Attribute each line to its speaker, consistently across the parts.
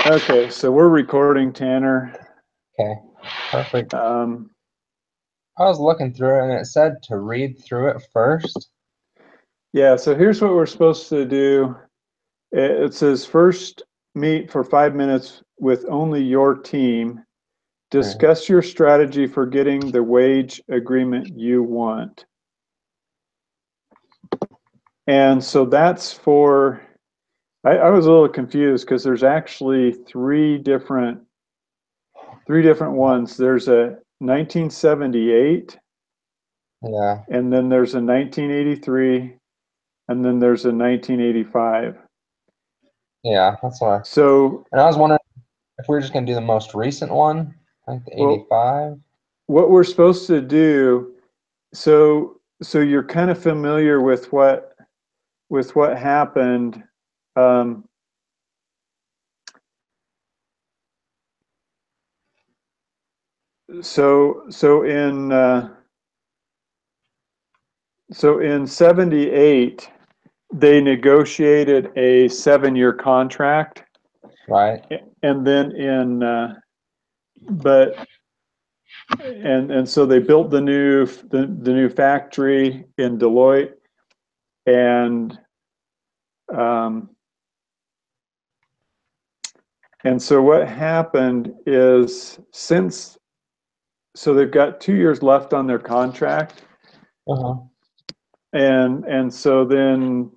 Speaker 1: Okay, so we're recording, Tanner.
Speaker 2: Okay, perfect.
Speaker 1: Um,
Speaker 2: I was looking through it and it said to read through it first.
Speaker 1: yeah, so here's what we're supposed to do. It says first meet for 5 minutes with only your team.
Speaker 2: Okay.
Speaker 1: Discuss your strategy for getting the wage agreement you want. And so that's for, I was a little confused because there's actually three different ones. There's a 1978,
Speaker 2: Yeah,
Speaker 1: and then there's a 1983, and then there's a 1985.
Speaker 2: yeah, that's what
Speaker 1: So,
Speaker 2: and I was wondering if we are just gonna do the most recent one, like the
Speaker 1: well,
Speaker 2: 85.
Speaker 1: what we're supposed to do, so you're kind of familiar with what happened. Um, so in 78, they negotiated a 7-year contract,
Speaker 2: Right?
Speaker 1: and then but and so they built the new factory in Deloitte, and um, and so what happened is so they've got 2 years left on their contract,
Speaker 2: Uh-huh.
Speaker 1: and so then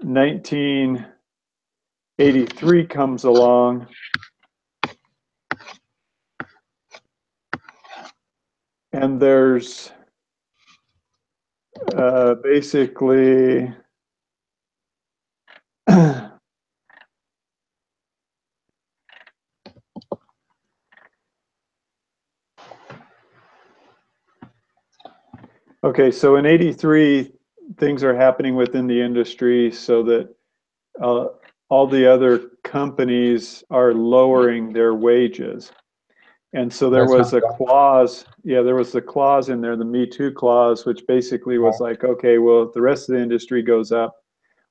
Speaker 1: 1983 comes along, and there's basically okay, so in 83 things are happening within the industry so that uh, all the other companies are lowering their wages. And so there
Speaker 2: That's
Speaker 1: was
Speaker 2: not
Speaker 1: a clause, there was the clause in there, the Me Too clause, which basically was
Speaker 2: right.
Speaker 1: like, okay, well, if the rest of the industry goes up,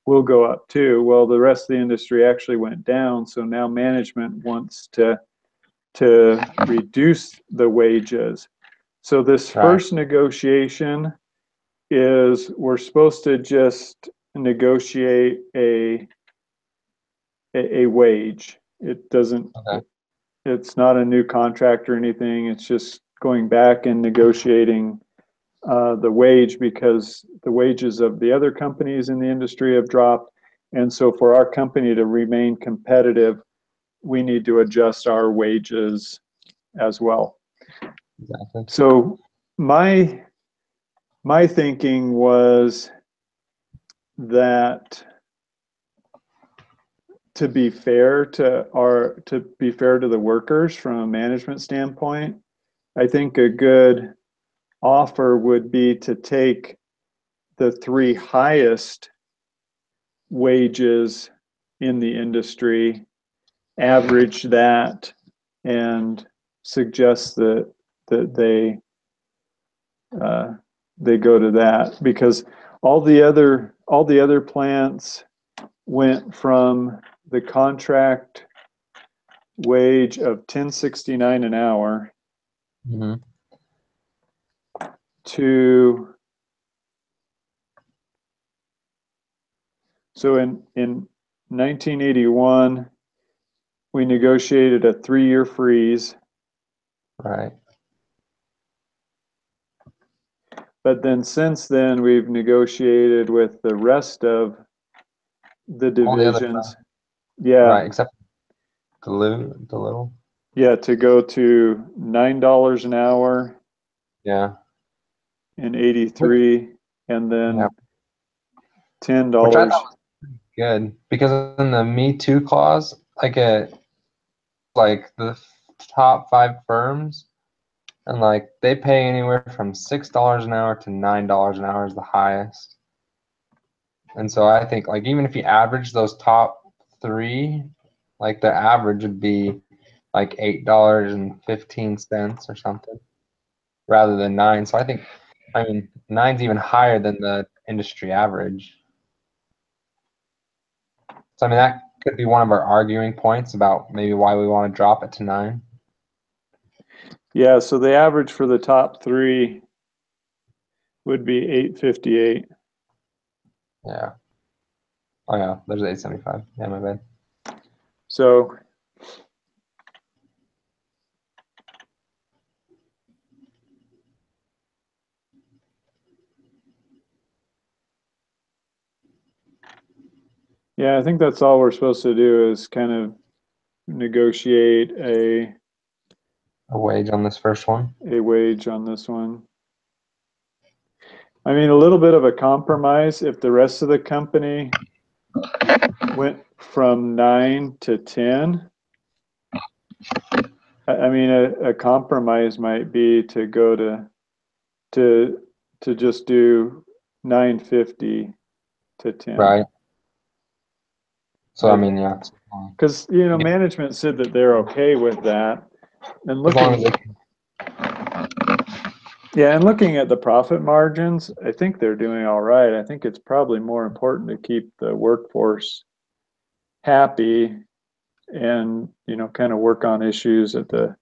Speaker 1: we'll go up too. Well, the rest of the industry actually went down, so now management wants to reduce the wages. So this
Speaker 2: Right.
Speaker 1: first negotiation is we're supposed to just negotiate a wage. It doesn't,
Speaker 2: Okay.
Speaker 1: it's not a new contract or anything. It's just going back and negotiating the wage because the wages of the other companies in the industry have dropped. And so for our company to remain competitive, we need to adjust our wages as well.
Speaker 2: Exactly.
Speaker 1: So my thinking was that to be fair to the workers from a management standpoint, I think a good offer would be to take the three highest wages in the industry, average that, and suggest that they go to that, because all the other plants went from the contract wage of $10.69 an hour
Speaker 2: Mm-hmm.
Speaker 1: to so in 1981 we negotiated a 3-year freeze,
Speaker 2: Right.
Speaker 1: but then since then we've negotiated with the rest of the
Speaker 2: All the other
Speaker 1: divisions.
Speaker 2: right,
Speaker 1: Yeah,
Speaker 2: except the little.
Speaker 1: yeah, to go to $9 an hour
Speaker 2: Yeah.
Speaker 1: in
Speaker 2: Which,
Speaker 1: 83, and
Speaker 2: yeah.
Speaker 1: then ten
Speaker 2: Which I thought
Speaker 1: dollars
Speaker 2: was good because in the Me Too clause, like the top 5 firms, and like they pay anywhere from $6 an hour to $9 an hour is the highest. And so I think like even if you average those top three, like the average would be like $8.15 or something rather than nine. So I mean nine's even higher than the industry average. So I mean could be one of our arguing points about maybe why we want to drop it to 9.
Speaker 1: Yeah, so the average for the top 3 would be 858.
Speaker 2: Yeah. Oh yeah, there's 875. Yeah, my bad.
Speaker 1: So yeah, I think that's all we're supposed to do is kind of negotiate a
Speaker 2: wage on this first one.
Speaker 1: wage on this one. I mean, a little bit of a compromise if the rest of the company went from 9 to 10. I mean, a compromise might be to go to just do 950 to 10.
Speaker 2: Right. So I mean, yeah.
Speaker 1: Because management said that they're okay with that, and
Speaker 2: As long as
Speaker 1: looking, and looking at the profit margins, I think they're doing all right. I think it's probably more important to keep the workforce happy, and kind of work on issues at the.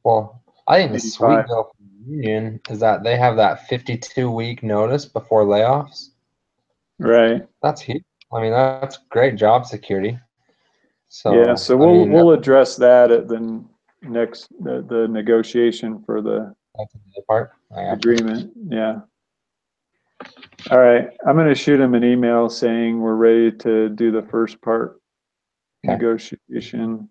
Speaker 2: Well, I think the
Speaker 1: 85.
Speaker 2: sweet deal for the union is that they have that 52-week notice before layoffs.
Speaker 1: Right.
Speaker 2: That's huge. I mean, that's great job security. So
Speaker 1: Yeah, so we'll address that at the next the negotiation for the
Speaker 2: part.
Speaker 1: agreement. Yeah. All right, I'm going to shoot him an email saying we're ready to do the first part negotiation.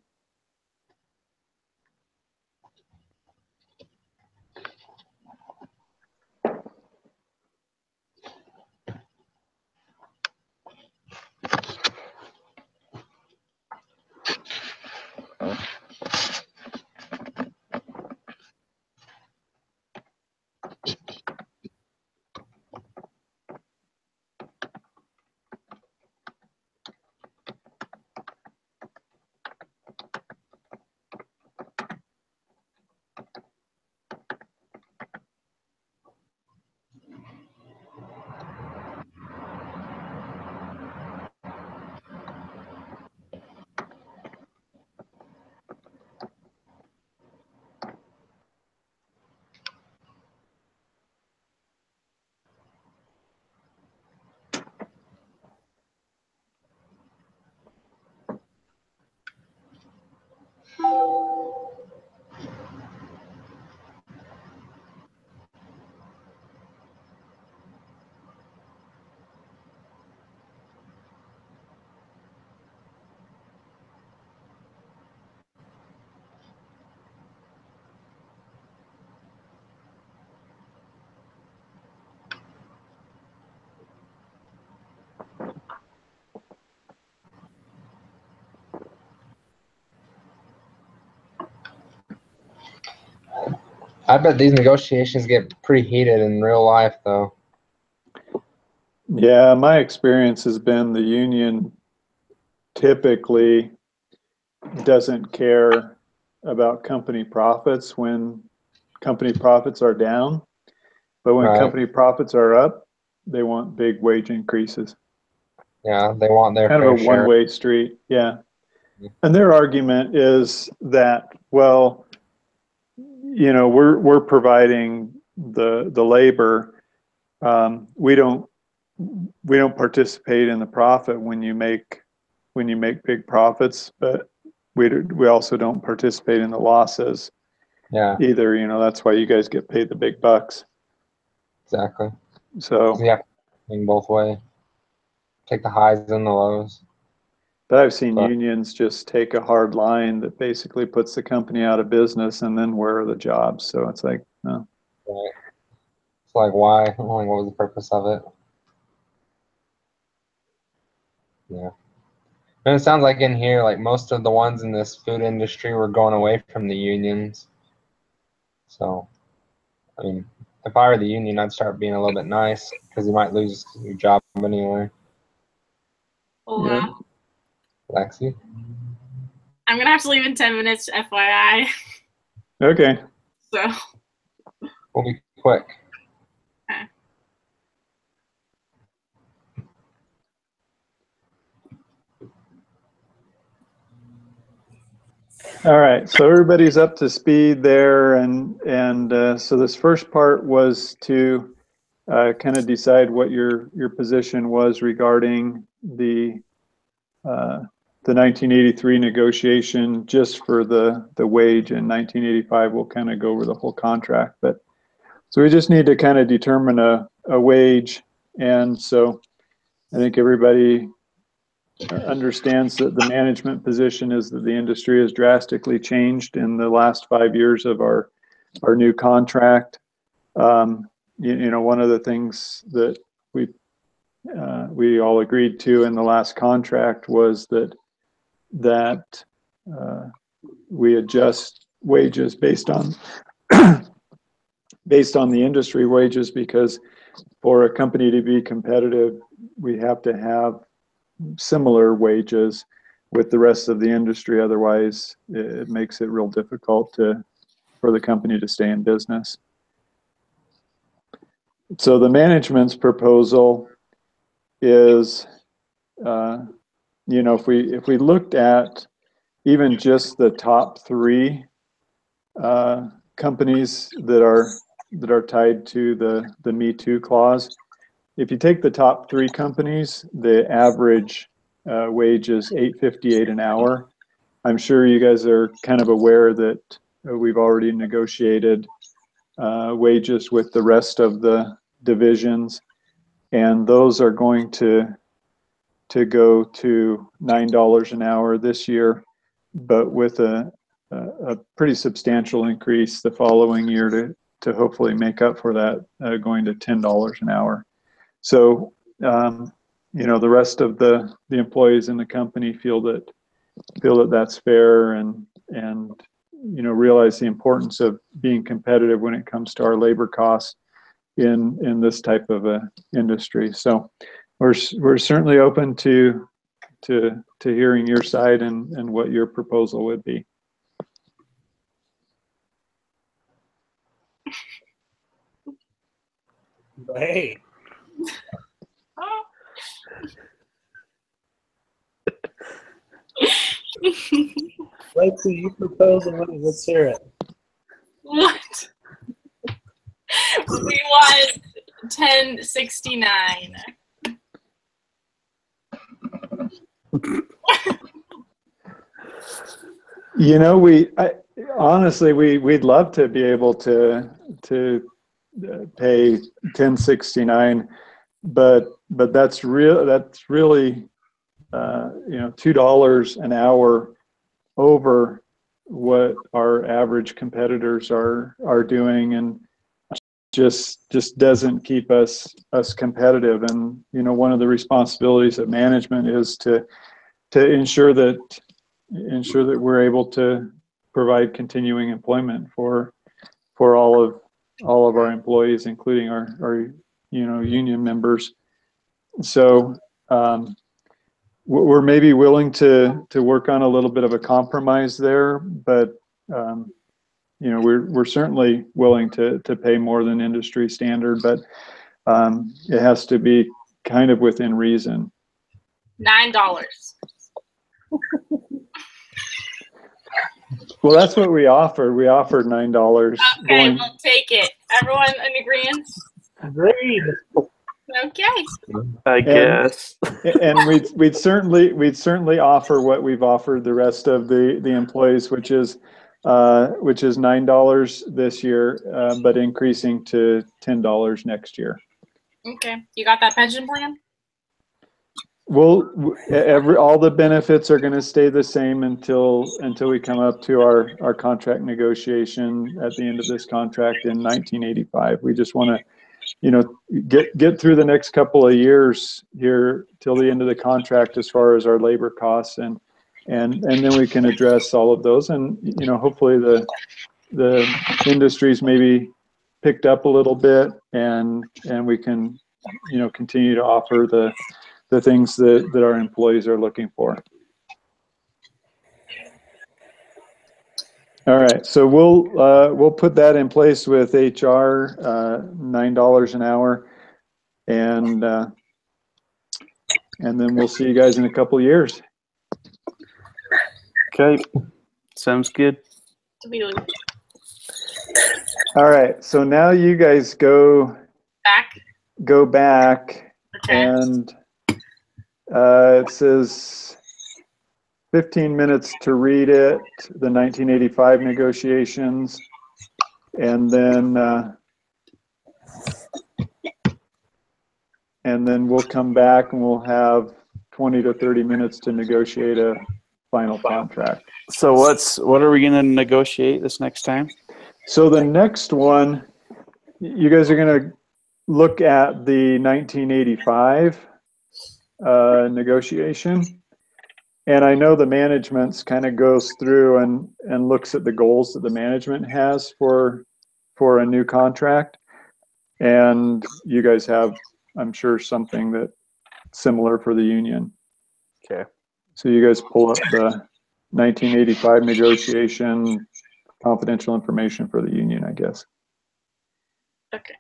Speaker 2: I bet these negotiations get pretty heated in real life, though.
Speaker 1: Yeah, my experience has been the union typically doesn't care about company profits when company profits are down, but when company profits are up, they want big wage increases.
Speaker 2: Yeah, they want their
Speaker 1: kind of a one-way street. Yeah. And their argument is that, well, we're providing the labor. We don't participate in the profit when you make big profits, but we also don't participate in the losses.
Speaker 2: Yeah.
Speaker 1: Either. That's why you guys get paid the big bucks.
Speaker 2: Exactly.
Speaker 1: So
Speaker 2: you have to think both ways. Take the highs and the lows.
Speaker 1: But I've seen unions just take a hard line that basically puts the company out of business, and then where are the jobs? So it's like, no.
Speaker 2: Right. It's like, why? Like, what was the purpose of it? Yeah. And it sounds like in here, like most of the ones in this food industry were going away from the unions. So, I mean, if I were the union, I'd start being a little bit nice because you might lose your job anyway.
Speaker 3: Hola.
Speaker 1: Yeah.
Speaker 2: Lexi?
Speaker 3: I'm going to have to leave in 10 minutes, FYI.
Speaker 1: Okay.
Speaker 3: So.
Speaker 2: We'll be quick.
Speaker 3: Okay.
Speaker 1: All right, so everybody's up to speed there, and so this first part was to kind of decide what your position was regarding the 1983 negotiation just for the wage. In 1985, we'll kind of go over the whole contract, but so we just need to kind of determine a wage, and so I think everybody understands that the management position is that the industry has drastically changed in the last 5 years of our new contract. You know, one of the things that we all agreed to in the last contract was that we adjust wages based on based on the industry wages, because for a company to be competitive, we have to have similar wages with the rest of the industry. Otherwise, it makes it real difficult for the company to stay in business. So the management's proposal is, you know, if we looked at even just the top 3 companies that are tied to the Me Too clause, if you take the top 3 companies, the average wage is $8.58 an hour. I'm sure you guys are kind of aware that we've already negotiated wages with the rest of the divisions, and those are going to go to $9 an hour this year, but with a pretty substantial increase the following year to hopefully make up for that, going to $10 an hour. So, you know, the rest of the employees in the company feel that that's fair, and you know, realize the importance of being competitive when it comes to our labor costs in this type of a industry. So we're certainly open to hearing your side and what your proposal would be.
Speaker 4: Hey. Let's see, you propose and let's hear it.
Speaker 3: What? We want 1069.
Speaker 1: You know, honestly, we'd love to be able to pay 1069, but that's really you know, $2 an hour over what our average competitors are doing, and just doesn't keep us competitive. And you know, one of the responsibilities of management is to ensure that we're able to provide continuing employment for all of our employees, including our you know, union members. So we're maybe willing to work on a little bit of a compromise there, but you know, we're certainly willing to pay more than industry standard, but it has to be kind of within reason.
Speaker 3: $9.
Speaker 1: Well, that's what we offered. We offered $9.
Speaker 3: Okay, we'll take it. Everyone in agreement?
Speaker 4: Agreed.
Speaker 3: Okay.
Speaker 5: I guess.
Speaker 1: And we'd certainly offer what we've offered the rest of the employees, which is $9 this year, but increasing to $10 next year.
Speaker 3: Okay. You got that pension plan?
Speaker 1: Well, all the benefits are going to stay the same until we come up to our contract negotiation at the end of this contract in 1985. We just want to, you know, get through the next couple of years here till the end of the contract as far as our labor costs, and then we can address all of those. And you know, hopefully the industry's maybe picked up a little bit, and we can, you know, continue to offer the things that our employees are looking for. All right, so we'll put that in place with HR, $9 an hour, and then we'll see you guys in a couple of years.
Speaker 5: Okay. Sounds good.
Speaker 3: To be like
Speaker 1: All right, so now you guys go back,
Speaker 3: Okay.
Speaker 1: and it says 15 minutes to read it, the 1985 negotiations, and then we'll come back and we'll have 20 to 30 minutes to negotiate a final contract.
Speaker 5: So what are we going to negotiate this next time?
Speaker 1: So the next one, you guys are going to look at the 1985 negotiation. And I know the management's kind of goes through and looks at the goals that the management has for a new contract. And you guys have, I'm sure, something that similar for the union.
Speaker 5: Okay.
Speaker 1: So you guys pull up the 1985 negotiation, confidential information for the union, I guess.
Speaker 3: Okay.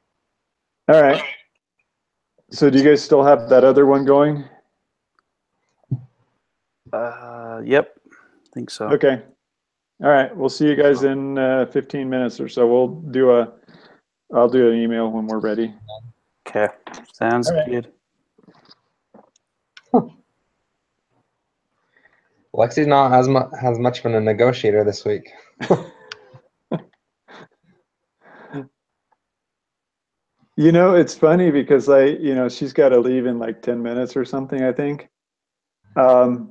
Speaker 1: All right. So do you guys still have that other one going?
Speaker 5: Yep. I think so.
Speaker 1: Okay. All right. We'll see you guys in 15 minutes or so. I'll do an email when we're ready.
Speaker 5: Okay. Sounds
Speaker 1: All right.
Speaker 5: good.
Speaker 2: Lexi's not as much of a negotiator this week.
Speaker 1: You know, it's funny because she's got to leave in like 10 minutes or something, I think. But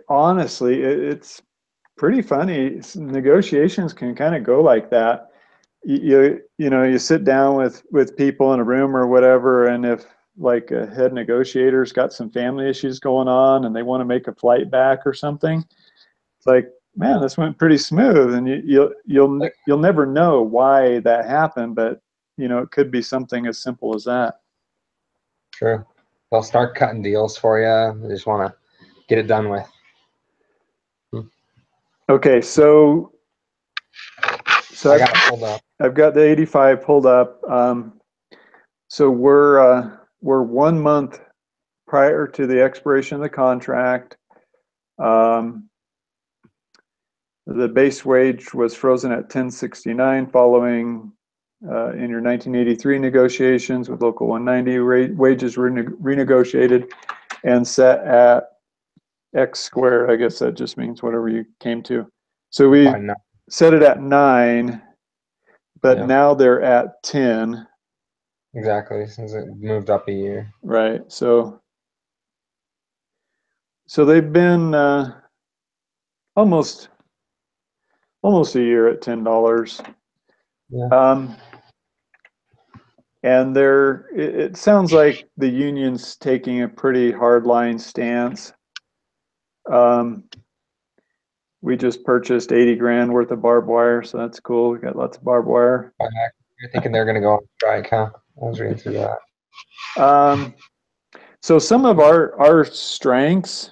Speaker 1: honestly, it's pretty funny. Negotiations can kind of go like that. You sit down with people in a room or whatever, and if like a head negotiator's got some family issues going on and they want to make a flight back or something, it's like, man, this went pretty smooth, and you'll never know why that happened, but it could be something as simple as that.
Speaker 2: Sure. They'll start cutting deals for you. They just want to get it done with.
Speaker 1: Okay, so
Speaker 2: I got it pulled up.
Speaker 1: I've got the 85 pulled up. So we're 1 month prior to the expiration of the contract. The base wage was frozen at $10.69 following in your 1983 negotiations with Local 190. Wages were renegotiated and set at X squared. I guess that just means whatever you came to. So we set it at 9, but now they're at 10.
Speaker 2: Exactly, since it moved up a year.
Speaker 1: Right. So they've been almost a year at $10.
Speaker 2: Yeah.
Speaker 1: And it sounds like the union's taking a pretty hardline stance. We just purchased 80 grand worth of barbed wire, so that's cool. We got lots of barbed wire.
Speaker 2: You're thinking they're going to go on strike, huh? I was reading through that.
Speaker 1: So some of our strengths,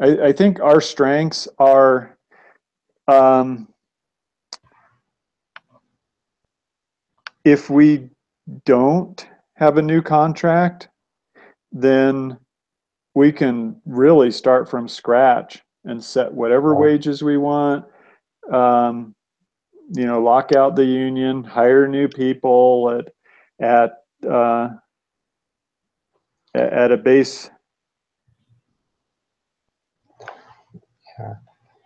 Speaker 1: I think our strengths are if we don't have a new contract, then we can really start from scratch and set whatever wages we want. Lock out the union, hire new people at a base.
Speaker 2: Yeah.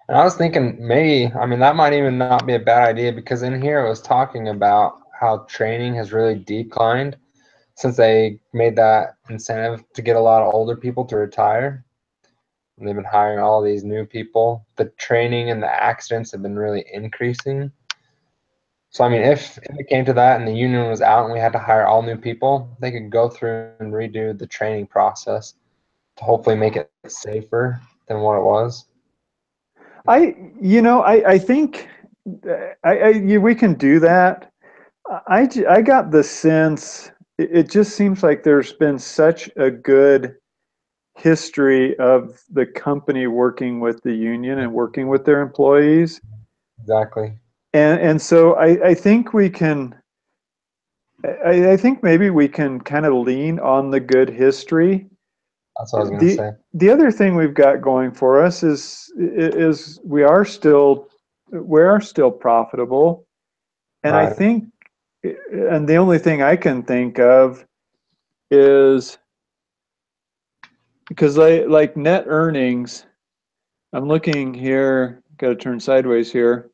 Speaker 2: And I was thinking maybe, that might even not be a bad idea, because in here it was talking about how training has really declined since they made that incentive to get a lot of older people to retire. And they've been hiring all these new people. The training and the accidents have been really increasing. So, if it came to that and the union was out and we had to hire all new people, they could go through and redo the training process to hopefully make it safer than what it was.
Speaker 1: I think we can do that. I got the sense it just seems like there's been such a good history of the company working with the union and working with their employees.
Speaker 2: Exactly.
Speaker 1: And so I think we can. I think maybe we can kind of lean on the good history
Speaker 2: That's what I was gonna say.
Speaker 1: The other thing we've got going for us is we are still profitable, and I
Speaker 2: Right.
Speaker 1: think, and the only thing I can think of is because like net earnings. I'm looking here. Got to turn sideways here.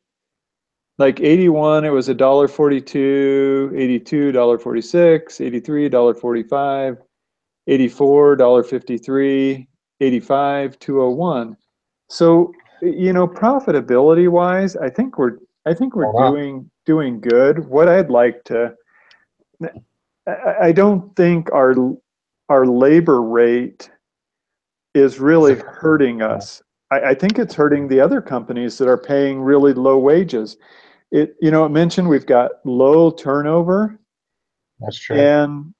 Speaker 1: Like 81, it was $1.42, 82, $1.46, 83, $1.45, 84, $1.53, 85, 201. So, profitability wise, I think we're
Speaker 2: Wow.
Speaker 1: doing good. What I'd like to, I don't think our labor rate is really hurting us. I think it's hurting the other companies that are paying really low wages. It mentioned we've got low turnover,
Speaker 2: That's true.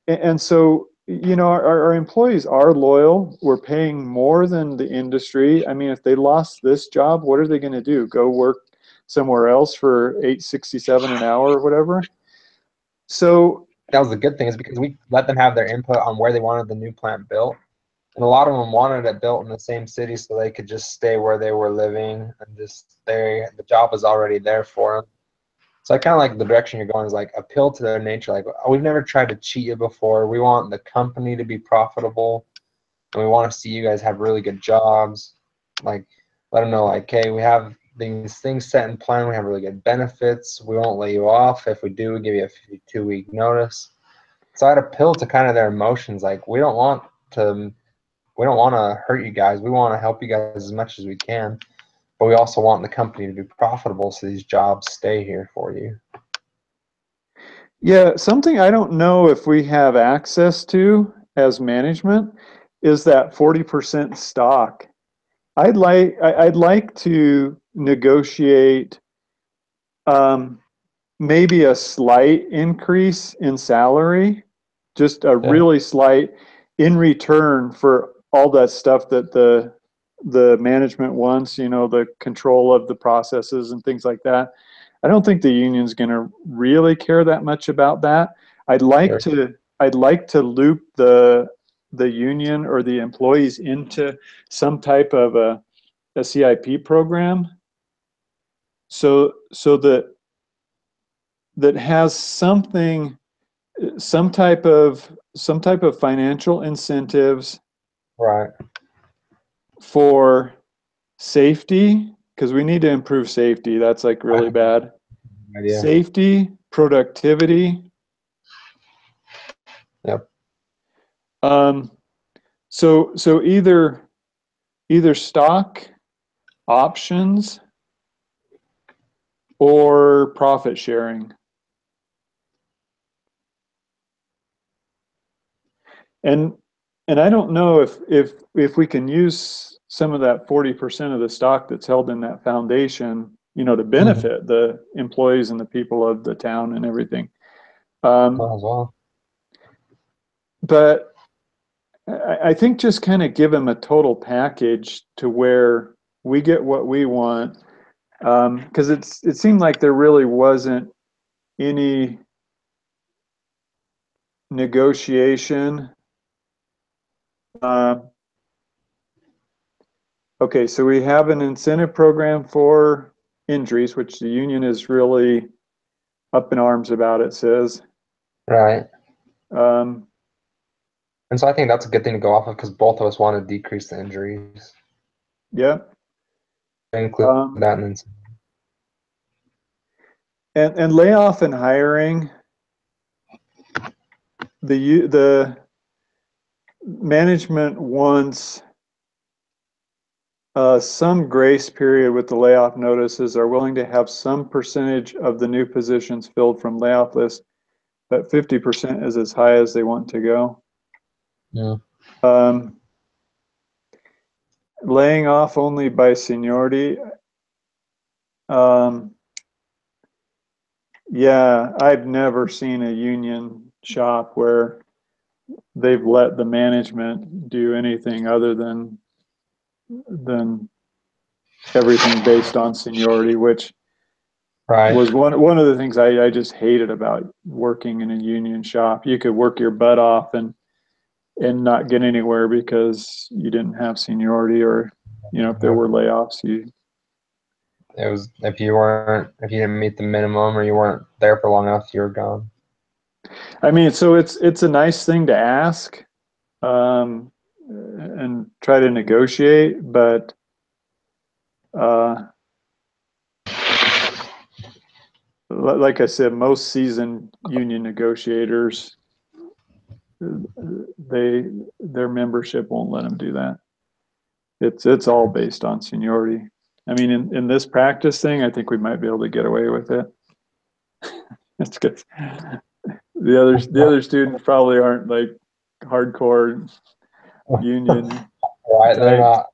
Speaker 1: and so our employees are loyal. We're paying more than the industry. I mean, if they lost this job, what are they going to do? Go work somewhere else for $8.67 an hour or whatever? So
Speaker 2: That was the good thing, is because we let them have their input on where they wanted the new plant built. And a lot of them wanted it built in the same city so they could just stay where they were living and just stay. The job was already there for them. So I kind of like the direction you're going, is like appeal to their nature. Like, oh, we've never tried to cheat you before. We want the company to be profitable, and we want to see you guys have really good jobs. Like, let them know, like, hey, we have these things set in plan. We have really good benefits. We won't lay you off. If we do, we give you a 52-week notice. So I'd appeal to kind of their emotions. Like, we don't want to hurt you guys. We want to help you guys as much as we can, but we also want the company to be profitable so these jobs stay here for you.
Speaker 1: yeah, something I don't know if we have access to as management is that 40% stock. I'd like to negotiate maybe a slight increase in salary, just a really slight, in return for all that stuff that the management wants, the control of the processes and things like that. I don't think the union's going to really care that much about that. I'd like to loop the union or the employees into some type of a CIP program, so that has some type of financial incentives,
Speaker 2: Right.
Speaker 1: for safety, because we need to improve safety. That's like really bad.
Speaker 2: Idea.
Speaker 1: Safety, productivity.
Speaker 2: Yep.
Speaker 1: So either stock, options, or profit sharing. And I don't know if we can use some of that 40% of the stock that's held in that foundation, to benefit the employees and the people of the town and everything.
Speaker 2: As well.
Speaker 1: But I think just kind of give them a total package to where we get what we want, because it seemed like there really wasn't any negotiation. Okay, so we have an incentive program for injuries, which the union is really up in arms about, it says.
Speaker 2: Right.
Speaker 1: Um,
Speaker 2: And so I think that's a good thing to go off of, because both of us want to decrease the injuries.
Speaker 1: yeah.
Speaker 2: Include that in.
Speaker 1: And layoff and hiring, the management wants some grace period with the layoff notices, are willing to have some percentage of the new positions filled from layoff list, but 50% is as high as they want to go.
Speaker 2: Yeah.
Speaker 1: Laying off only by seniority. Yeah, I've never seen a union shop where they've let the management do anything other than everything based on seniority, which was one of the things I just hated about working in a union shop. You could work your butt off and not get anywhere because you didn't have seniority, or if there were layoffs,
Speaker 2: It was if you didn't meet the minimum or you weren't there for long enough, you were gone.
Speaker 1: I mean, so it's a nice thing to ask, and try to negotiate, but like I said, most seasoned union negotiators, their membership won't let them do that. It's all based on seniority. I mean, in this practice thing, I think we might be able to get away with it. It's good. The other students probably aren't like hardcore union.
Speaker 2: Right? They're not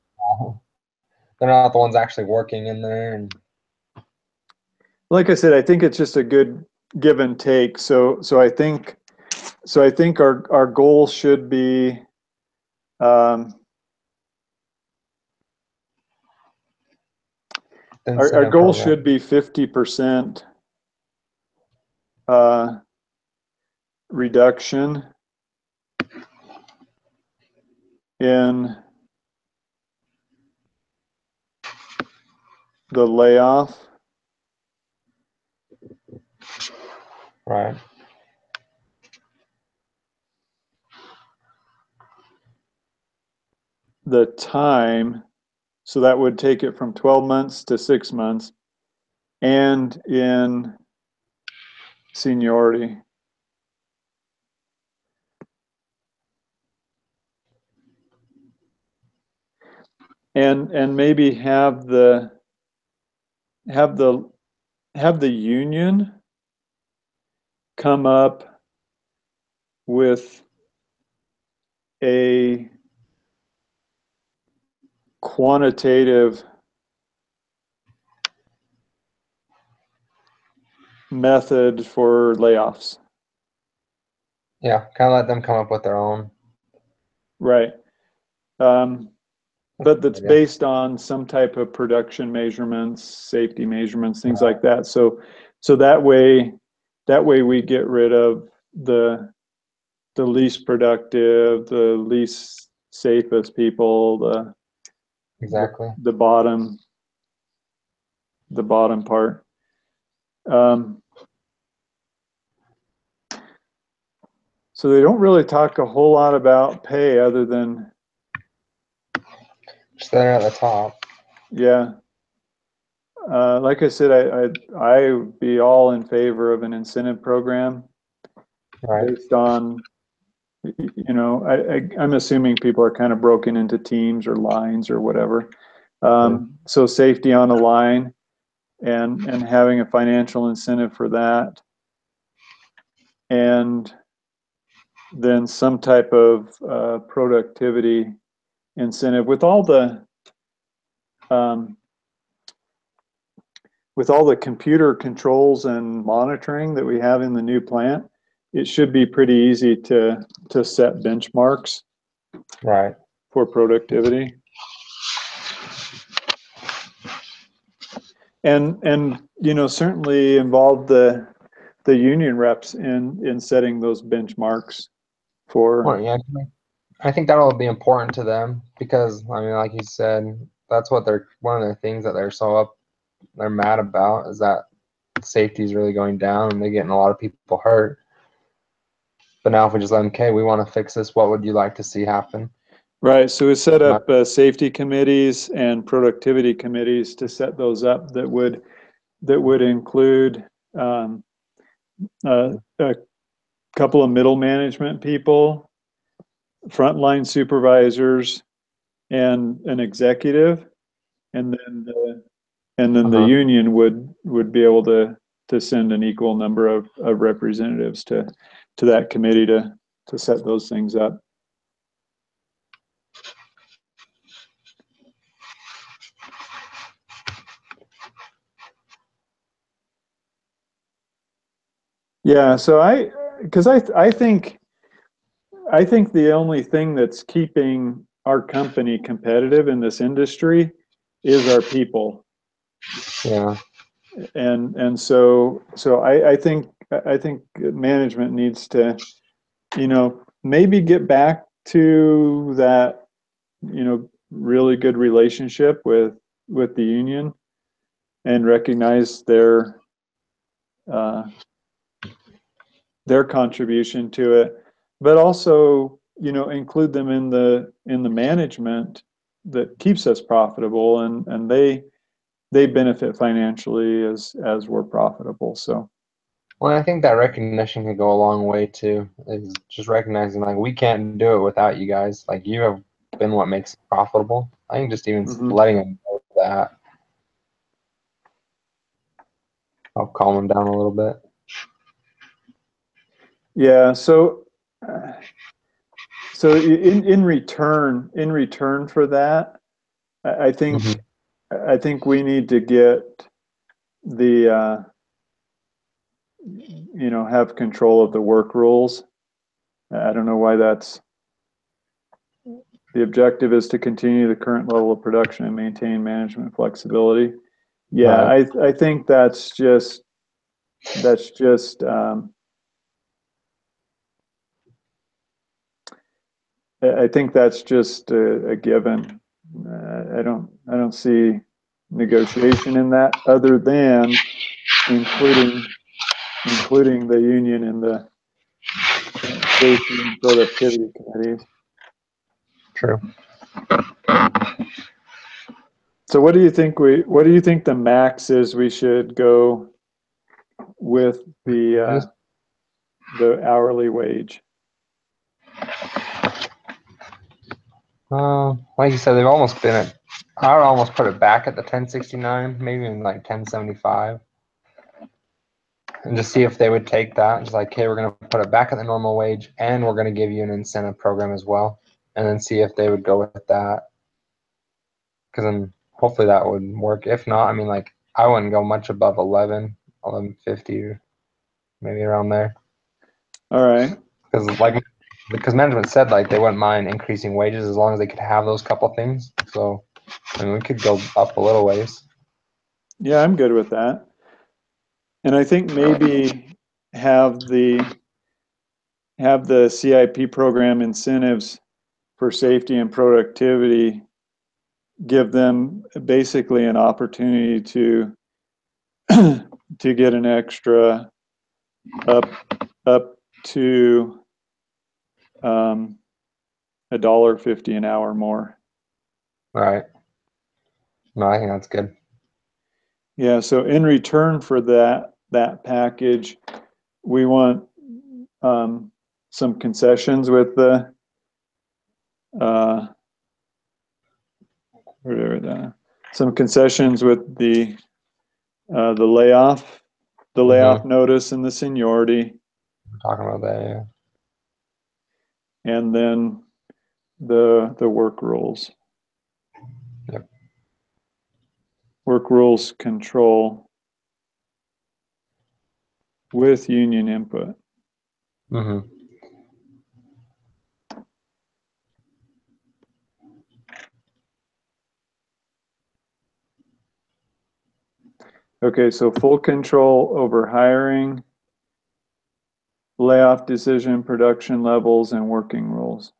Speaker 2: the ones actually working in there. And
Speaker 1: Like I said, I think it's just a good give and take. So I think our goal should be, our
Speaker 2: incentive
Speaker 1: goal
Speaker 2: program.
Speaker 1: should be 50% reduction in the layoff,
Speaker 2: Right.
Speaker 1: the time, so that would take it from 12 months to 6 months, and in seniority. And maybe have the union come up with a quantitative method for layoffs.
Speaker 2: Yeah, kind of let them come up with their own.
Speaker 1: Right. But that's
Speaker 2: Yeah.
Speaker 1: based on some type of production measurements, safety measurements, things like that. So that way we get rid of the least productive, the least safest people,
Speaker 2: Exactly.
Speaker 1: the bottom part. So they don't really talk a whole lot about pay other than,
Speaker 2: Just there at the top.
Speaker 1: yeah. Like I said, I would be all in favor of an incentive program,
Speaker 2: Right.
Speaker 1: based on, I'm assuming people are kind of broken into teams or lines or whatever. So safety on a line, and having a financial incentive for that, and then some type of productivity incentive with all the computer controls and monitoring that we have in the new plant. It should be pretty easy to set benchmarks,
Speaker 2: Right.
Speaker 1: for productivity. And certainly involve the union reps in setting those benchmarks for.
Speaker 2: Well, yeah, I think that'll be important to them because I mean, like you said, that's what one of the things that they're mad about is that safety is really going down and they're getting a lot of people hurt. But now if we just let them, okay, we want to fix this, what would you like to see happen?
Speaker 1: Right. So we set up safety committees and productivity committees to set those up that would include a couple of middle management people, frontline supervisors, and an executive, and then the union would be able to send an equal number of representatives to that committee to set those things up. Yeah, so I think the only thing that's keeping our company competitive in this industry is our people.
Speaker 2: Yeah.
Speaker 1: And so I think management needs to, maybe get back to that, really good relationship with the union and recognize their contribution to it, but also, include them in the management that keeps us profitable, and they benefit financially as we're profitable. So,
Speaker 2: well, I think that recognition could go a long way too. Is just recognizing like we can't do it without you guys. Like you have been what makes it profitable. I think just even letting them know that, I'll calm them down a little bit.
Speaker 1: yeah. So in return for that, I think we need to get the have control of the work rules. I don't know why that's the objective is to continue the current level of production and maintain management flexibility. Yeah,
Speaker 2: Right.
Speaker 1: I think that's just I think that's just a given. I don't see negotiation in that other than including the union in the safety and productivity committees.
Speaker 2: True.
Speaker 1: So what do you think the max is we should go with the hourly wage?
Speaker 2: Like you said, they've almost been at. I would almost put it back at the 1069, maybe in like 1075, and just see if they would take that. Just like, hey, we're gonna put it back at the normal wage, and we're gonna give you an incentive program as well, and then see if they would go with that. Because then hopefully that would work. If not, I mean, like I wouldn't go much above 1150, maybe around there.
Speaker 1: All right.
Speaker 2: Because management said like they wouldn't mind increasing wages as long as they could have those couple things. So, I mean, we could go up a little ways.
Speaker 1: Yeah, I'm good with that. And I think maybe have the CIP program incentives for safety and productivity give them basically an opportunity to get an extra up to $1.50 an hour more.
Speaker 2: All right. No, I think that's good.
Speaker 1: Yeah. So in return for that package, we want some concessions with the some concessions with the layoff notice and the seniority.
Speaker 2: We're talking about that, yeah.
Speaker 1: And then the work rules.
Speaker 2: Yep.
Speaker 1: Work rules control with union input.
Speaker 2: Mm-hmm.
Speaker 1: Okay, so full control over hiring, layoff decision, production levels, and working rules.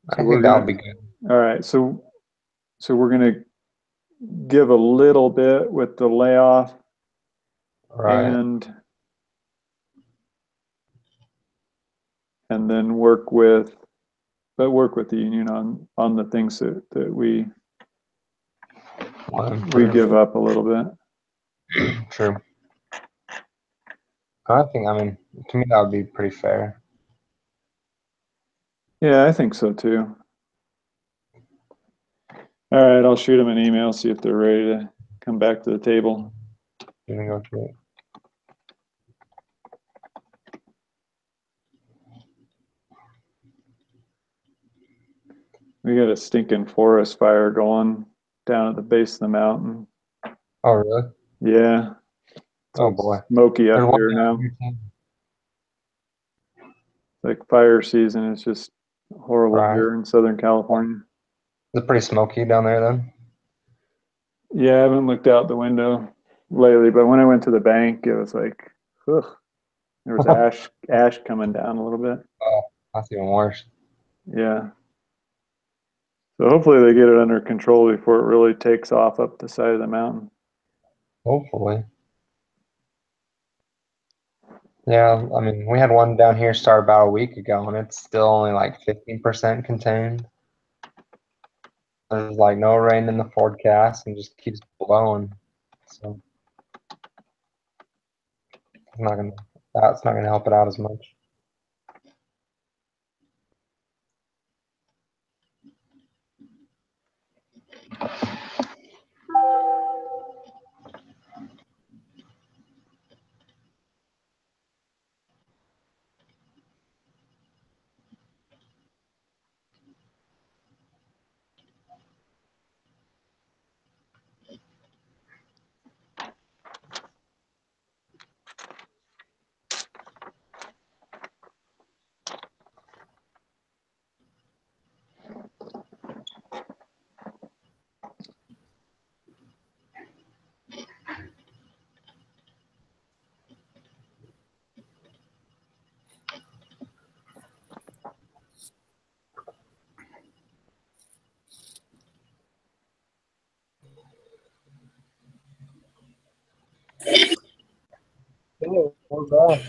Speaker 2: I think that would be good.
Speaker 1: All right, so we're going to give a little bit with the layoff,
Speaker 2: Right.
Speaker 1: and then work with the union on the things that we give up a little bit.
Speaker 2: True. I mean, to me that would be pretty fair.
Speaker 1: Yeah, I think so too. All right, I'll shoot them an email, see if they're ready to come back to the table.
Speaker 2: You negotiate.
Speaker 1: We got a stinking forest fire going down at the base of the mountain.
Speaker 2: Oh, really?
Speaker 1: Yeah.
Speaker 2: Oh boy.
Speaker 1: Smoky up here now. Like fire season is just horrible here in Southern California.
Speaker 2: Is it pretty smoky down there then?
Speaker 1: Yeah, I haven't looked out the window lately, but when I went to the bank, it was like, ugh, there was ash coming down a little bit.
Speaker 2: Oh, that's even worse.
Speaker 1: Yeah. So hopefully they get it under control before it really takes off up the side of the mountain.
Speaker 2: Hopefully. Yeah, I mean, we had one down here start about a week ago, and it's still only like 15% contained. There's like no rain in the forecast, and just keeps blowing. So that's not gonna help it out as much.
Speaker 4: Oh, we're back.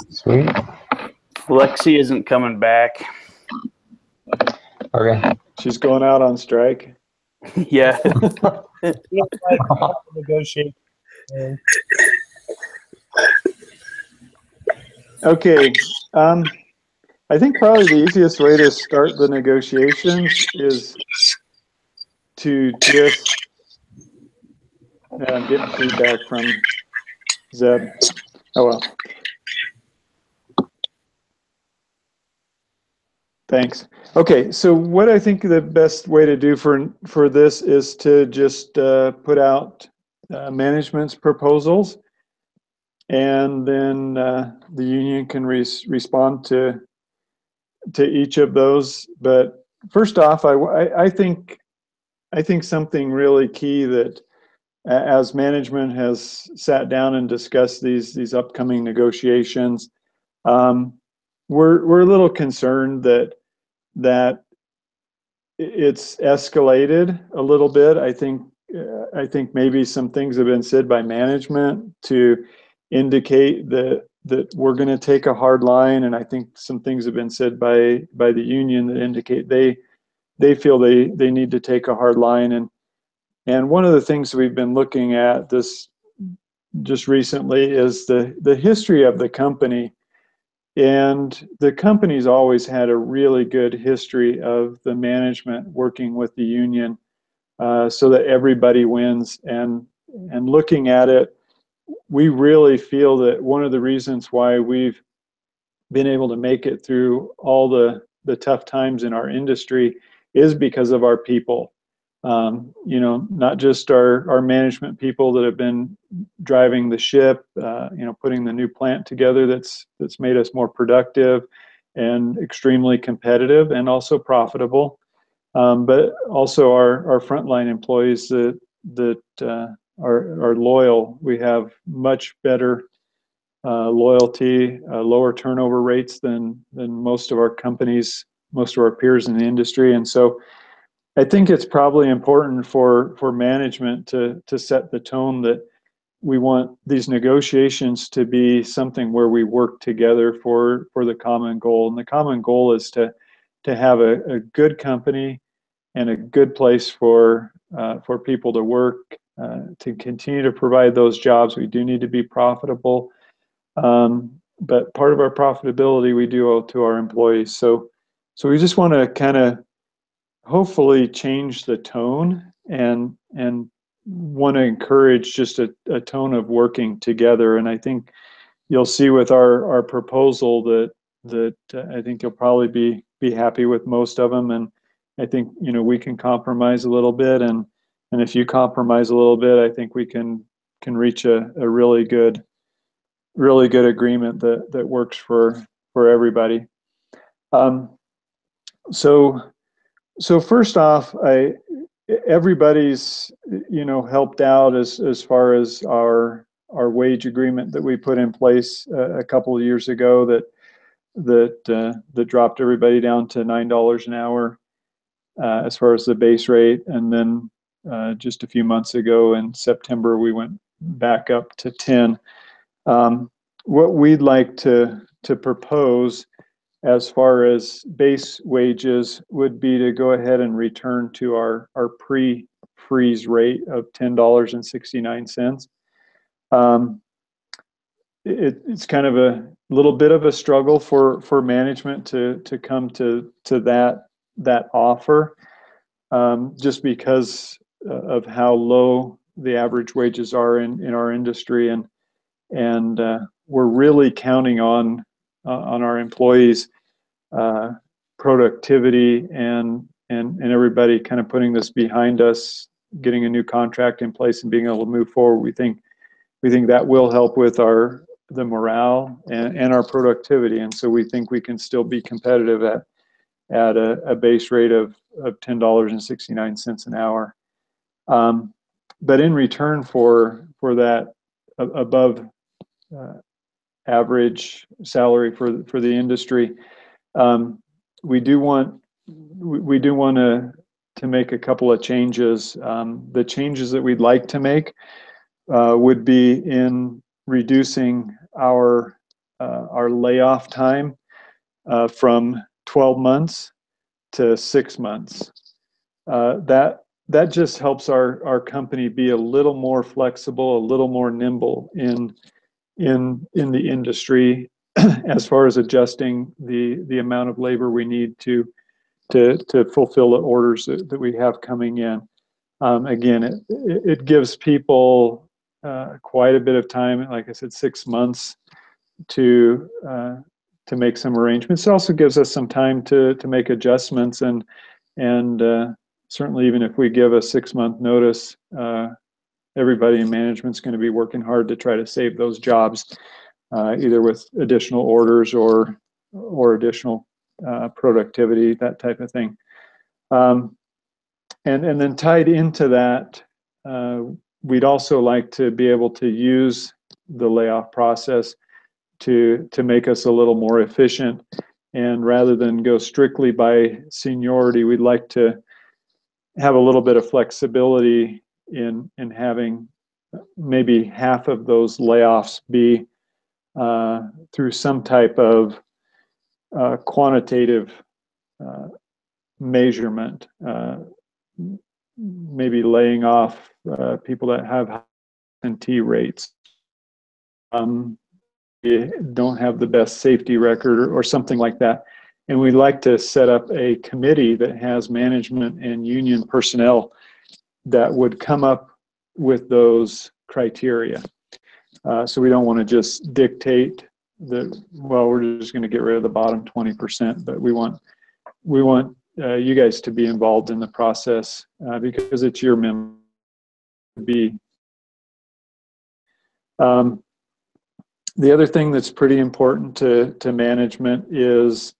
Speaker 2: Sweet.
Speaker 5: Lexi isn't coming back.
Speaker 2: Okay.
Speaker 1: She's going out on strike.
Speaker 5: Yeah.
Speaker 4: We don't like to negotiate.
Speaker 1: Okay. I think probably the easiest way to start the negotiations is to just I'm getting feedback from Zeb. Oh well. Thanks. Okay, so what I think the best way to do for this is to just put out management's proposals, and then the union can respond to each of those. But first off, I think something really key that as management has sat down and discussed these upcoming negotiations, we're a little concerned that it's escalated a little bit. I think maybe some things have been said by management to indicate that we're going to take a hard line, and I think some things have been said by the union that indicate they feel they need to take a hard line. And one of the things we've been looking at this just recently is the history of the company. And the company's always had a really good history of the management working with the union so that everybody wins. And looking at it, we really feel that one of the reasons why we've been able to make it through all the tough times in our industry is because of our people. Not just our management people that have been driving the ship, putting the new plant together that's made us more productive and extremely competitive and also profitable, but also our frontline employees that are loyal. We have much better loyalty, lower turnover rates than most of our companies, most of our peers in the industry, and so I think it's probably important for management to set the tone that we want these negotiations to be something where we work together for the common goal. And the common goal is to have a good company and a good place for people to work, to continue to provide those jobs. We do need to be profitable, but part of our profitability we do owe to our employees. So we just want to kind of hopefully change the tone and want to encourage just a tone of working together. And I think you'll see with our proposal that I think you'll probably be happy with most of them. And I think we can compromise a little bit, and if you compromise a little bit, I think we can reach a really good agreement that works for everybody. So first off, everybody's, helped out as far as our wage agreement that we put in place a couple of years ago that dropped everybody down to $9 an hour as far as the base rate, and then just a few months ago in September we went back up to 10. What we'd like to propose as far as base wages would be to go ahead and return to our pre-freeze rate of $10.69. It's kind of a little bit of a struggle for management to come to that offer, just because of how low the average wages are in our industry, and we're really counting on our employees' productivity and everybody kind of putting this behind us, getting a new contract in place and being able to move forward. We think that will help with the morale and our productivity, and so we think we can still be competitive at a base rate of $10.69 an hour. But in return for that above average salary for the industry, we do want to make a couple of changes. The changes that we'd like to make would be in reducing our layoff time from 12 months to 6 months. That just helps our company be a little more flexible, a little more nimble in the industry as far as adjusting the amount of labor we need to fulfill the orders that we have coming in. Again, it gives people quite a bit of time, like I said, 6 months to make some arrangements. It also gives us some time to make adjustments, and certainly even if we give a 6-month notice, everybody in management's going to be working hard to try to save those jobs, either with additional orders or additional productivity, that type of thing. And then tied into that, we'd also like to be able to use the layoff process to make us a little more efficient. And rather than go strictly by seniority, we'd like to have a little bit of flexibility in having maybe half of those layoffs be through some type of quantitative measurement, maybe laying off people that have absentee rates, don't have the best safety record or something like that. And we'd like to set up a committee that has management and union personnel that would come up with those criteria. So we don't want to just dictate that, well, we're just going to get rid of the bottom 20%, but we want you guys to be involved in the process because it's your member to be. The other thing that's pretty important to management is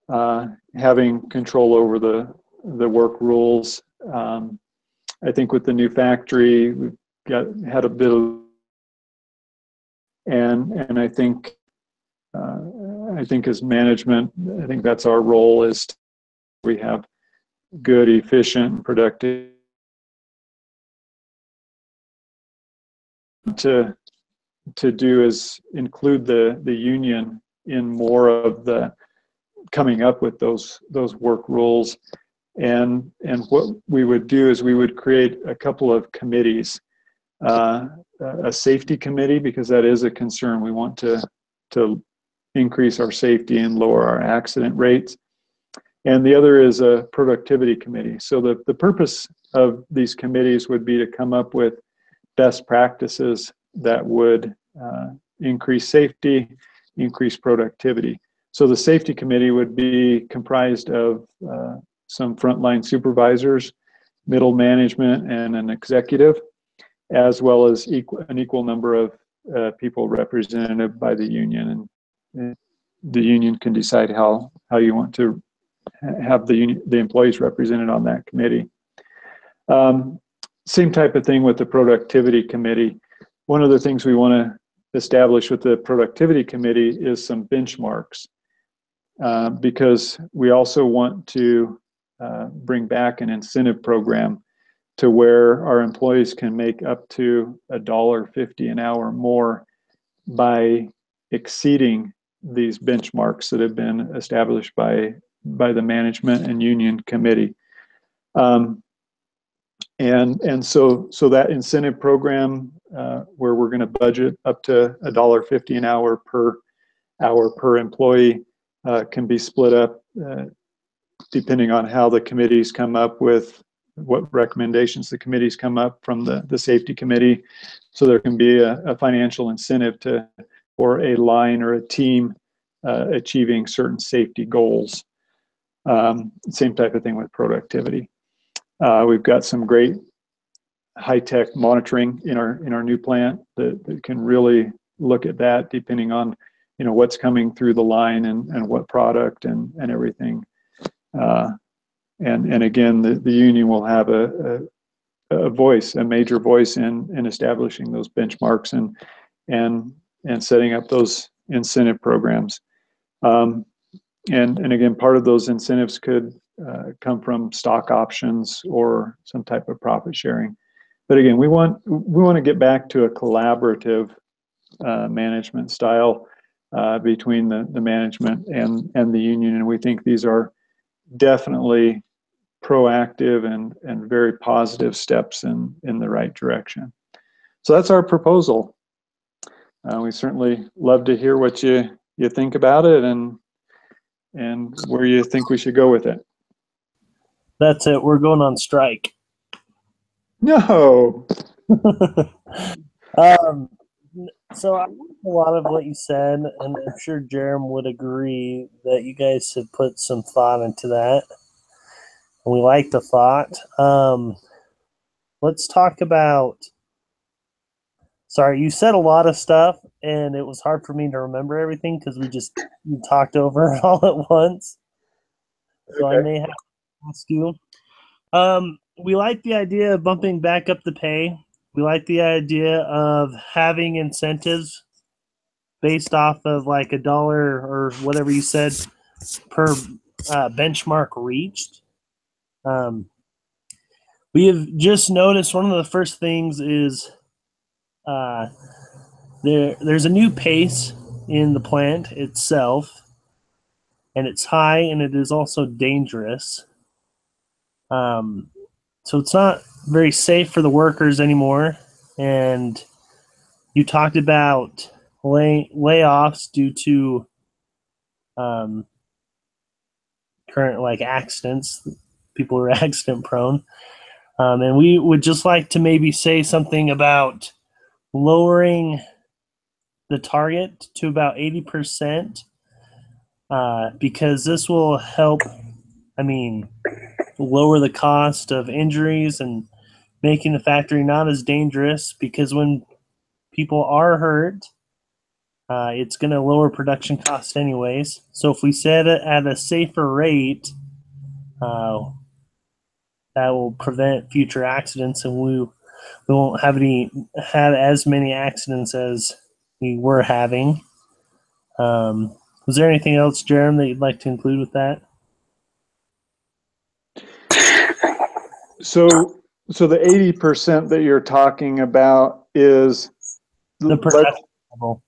Speaker 1: having control over the work rules. I think with the new factory, we've had a bit of, and I think as management, I think that's our role, is we have good, efficient, productive to do is include the union in more of the coming up with those work rules. And what we would do is we would create a couple of committees, a safety committee, because that is a concern. We want to increase our safety and lower our accident rates. And the other is a productivity committee. So the purpose of these committees would be to come up with best practices that would increase safety, increase productivity. So the safety committee would be comprised of some frontline supervisors, middle management, and an executive, as well as an equal number of people represented by the union. And the union can decide how you want to have the employees represented on that committee. Same type of thing with the productivity committee. One of the things we want to establish with the productivity committee is some benchmarks, because we also want to bring back an incentive program to where our employees can make up to $1.50 an hour more by exceeding these benchmarks that have been established by the management and union committee. And so that incentive program, where we're going to budget up to $1.50 an hour per employee, can be split up depending on how the committees come up with what recommendations the committees come up from the safety committee. So there can be a financial incentive for a line or a team achieving certain safety goals. Same type of thing with productivity. We've got some great high-tech monitoring in our new plant that can really look at that depending on what's coming through the line and what product and everything. And again, the union will have a major voice in establishing those benchmarks and setting up those incentive programs. And again, part of those incentives could come from stock options or some type of profit sharing. But again, we want to get back to a collaborative management style between the management and the union, and we think these are definitely proactive and very positive steps in the right direction. So that's our proposal. We certainly love to hear what you think about it and where you think we should go with it.
Speaker 4: That's it. We're going on strike.
Speaker 1: No.
Speaker 4: So I like a lot of what you said, and I'm sure Jerem would agree that you guys have put some thought into that. And we like the thought. Let's talk about. Sorry, you said a lot of stuff, and it was hard for me to remember everything because you talked over it all at once. So okay. I may have to ask you. We like the idea of bumping back up the pay. We like the idea of having incentives based off of like $1 or whatever you said per benchmark reached. We have just noticed one of the first things is there's a new pace in the plant itself, and it's high and it is also dangerous. So it's not very safe for the workers anymore. And you talked about layoffs due to current like accidents. People are accident prone. And we would just like to maybe say something about lowering the target to about 80%, because this will help, lower the cost of injuries and making the factory not as dangerous, because when people are hurt, it's going to lower production costs anyways. So if we set it at a safer rate, that will prevent future accidents, and we won't have as many accidents as we were having. Was there anything else, Jerem, that you'd like to include with that?
Speaker 1: So the 80% that you're talking about is
Speaker 4: the production level.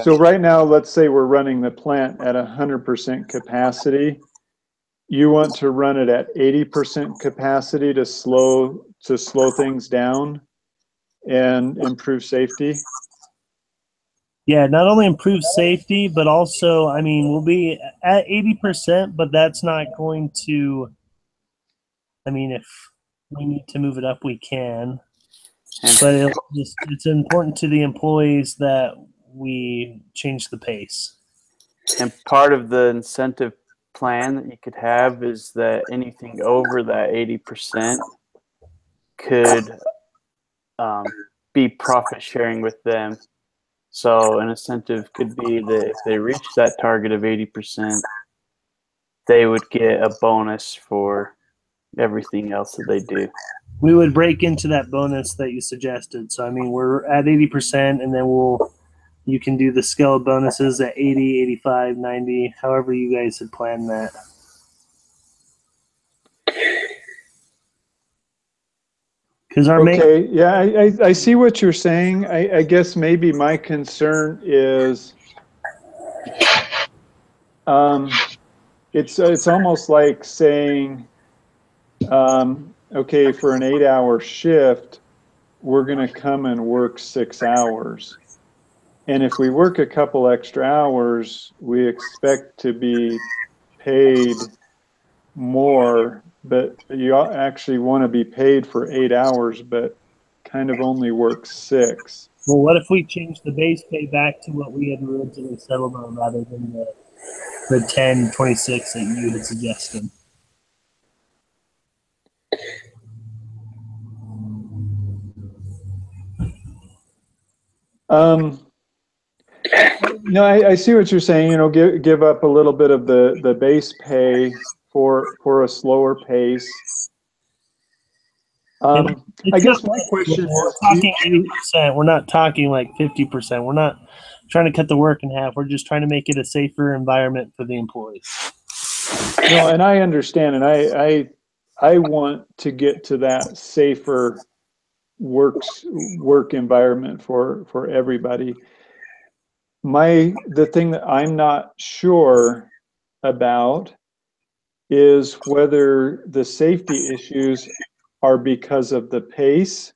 Speaker 1: So right now, let's say we're running the plant at 100% capacity. You want to run it at 80% capacity to slow things down and improve safety?
Speaker 4: Yeah, not only improve safety, but also, we'll be at 80%, but that's not going to, if we need to move it up, we can. But it's important to the employees that we change the pace.
Speaker 5: And part of the incentive plan that you could have is that anything over that 80% could be profit sharing with them. So an incentive could be that if they reach that target of 80%, they would get a bonus for everything else that they do.
Speaker 4: We would break into that bonus that you suggested. So I mean, we're at 80%, and then you can do the scale of bonuses at 80, 85, 90, however you guys had planned that. Because our main
Speaker 1: Okay, yeah, I see what you're saying. I guess maybe my concern is, it's almost like saying, okay, for an 8-hour shift, we're going to come and work 6 hours. And if we work a couple extra hours, we expect to be paid more, but you actually want to be paid for 8 hours, but kind of only work 6.
Speaker 4: Well, what if we change the base pay back to what we had originally settled on rather than the 10.26 that you had suggested?
Speaker 1: No, I see what you're saying. Give up a little bit of the base pay for a slower pace. I guess my question
Speaker 4: We're
Speaker 1: is,
Speaker 4: talking 80%. We're not talking like 50%. We're not trying to cut the work in half. We're just trying to make it a safer environment for the employees.
Speaker 1: no, and I understand, and I want to get to that safer work environment for everybody. The thing that I'm not sure about is whether the safety issues are because of the pace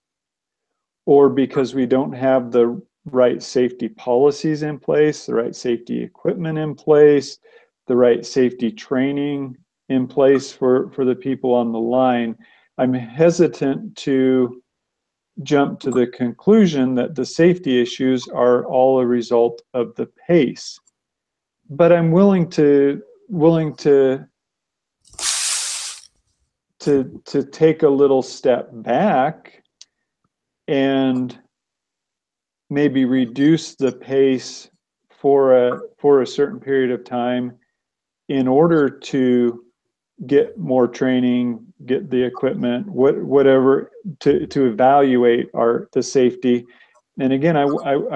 Speaker 1: or because we don't have the right safety policies in place, the right safety equipment in place, the right safety training in place for the people on the line. I'm hesitant to jump to the conclusion that the safety issues are all a result of the pace. But I'm willing to take a little step back and maybe reduce the pace for a certain period of time in order to get more training, get the equipment, whatever to evaluate the safety. And again, I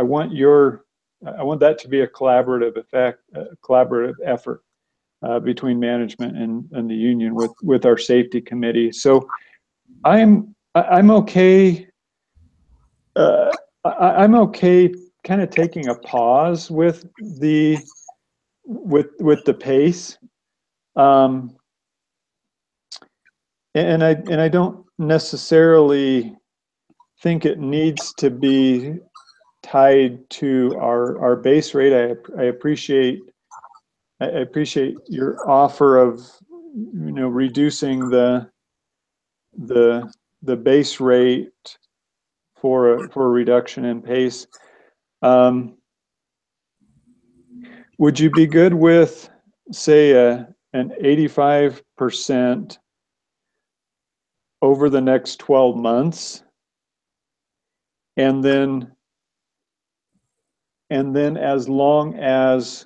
Speaker 1: want that to be a collaborative effort between management and the union with our safety committee. So I'm okay. I'm okay kind of taking a pause with the pace. And I don't necessarily think it needs to be tied to our base rate. I appreciate your offer of reducing the base rate for a reduction in pace. Would you be good with, say, an 85% over the next 12 months, and then as long as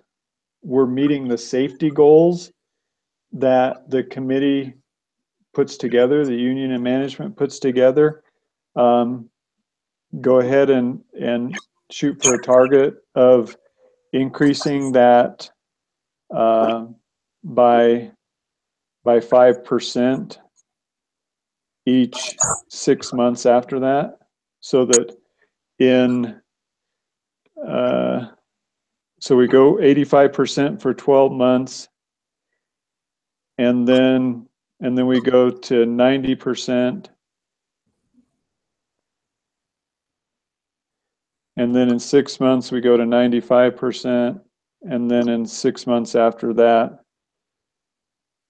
Speaker 1: we're meeting the safety goals that the committee puts together, the union and management puts together, go ahead and shoot for a target of increasing that by 5% each 6 months after that, so that so we go 85% for 12 months, and then we go to 90%, and then in 6 months we go to 95%, and then in 6 months after that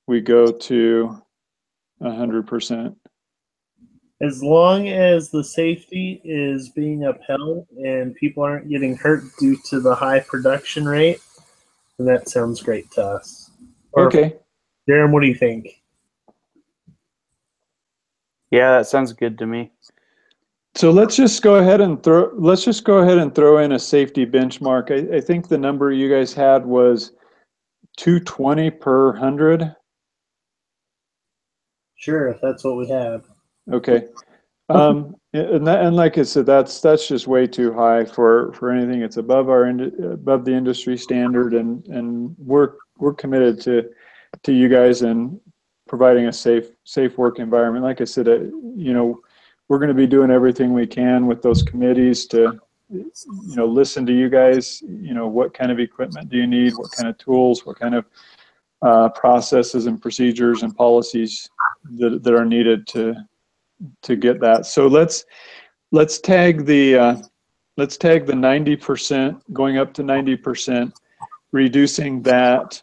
Speaker 1: we go to 100%.
Speaker 4: As long as the safety is being upheld and people aren't getting hurt due to the high production rate, then that sounds great to us.
Speaker 1: Okay.
Speaker 4: Darren, what do you think?
Speaker 5: Yeah, that sounds good to me.
Speaker 1: So let's just go ahead and throw in a safety benchmark. I think the number you guys had was 220 per 100.
Speaker 4: Sure, if that's what we have.
Speaker 1: Okay. And like I said, that's just way too high for anything. It's above above the industry standard, and we're committed to you guys and providing a safe work environment. Like I said, we're going to be doing everything we can with those committees to listen to you guys. What kind of equipment do you need? What kind of tools? What kind of processes and procedures and policies that are needed to get that. So let's tag the 90%, going up to 90%, reducing that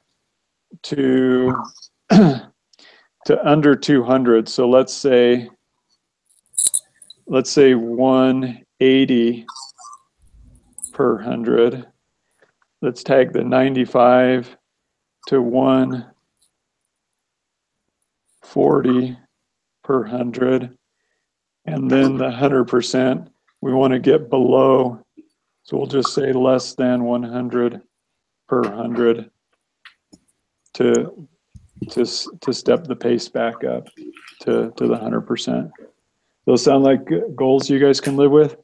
Speaker 1: to to under 200. So let's say 180 per 100. Let's tag the 95 to 140 per 100. And then the 100%, we want to get below, so we'll just say less than 100 per 100 to step the pace back up to the 100%. Those sound like goals you guys can live with?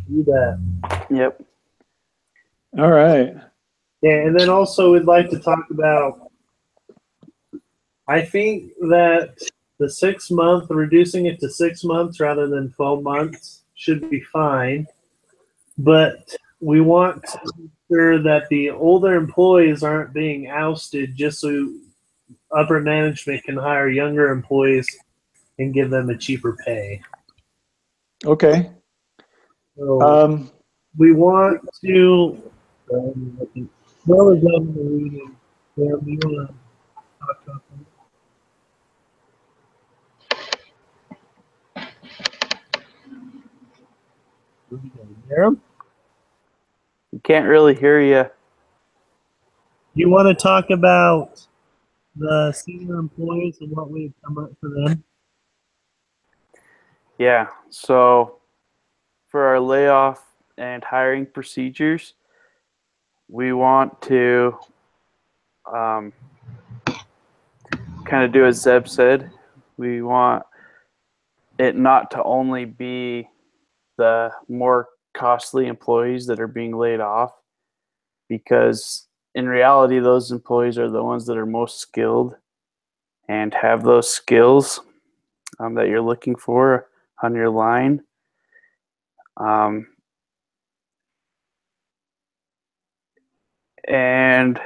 Speaker 4: You bet.
Speaker 5: Yep.
Speaker 1: All right.
Speaker 4: Yeah, and then also we'd like to talk about, I think that the 6 month, reducing it to 6 months rather than 12 months should be fine. But we want to make sure that the older employees aren't being ousted just so upper management can hire younger employees and give them a cheaper pay.
Speaker 1: Okay.
Speaker 4: So we want to, well, is on the reading. Yeah, we want to talk about that. Hear 'em?
Speaker 5: You can't really hear you.
Speaker 4: You want to talk about the senior employees and what we've come up for them?
Speaker 5: Yeah. So for our layoff and hiring procedures, we want to kind of do as Zeb said. We want it not to only be the more costly employees that are being laid off, because in reality, those employees are the ones that are most skilled and have those skills that you're looking for on your line. And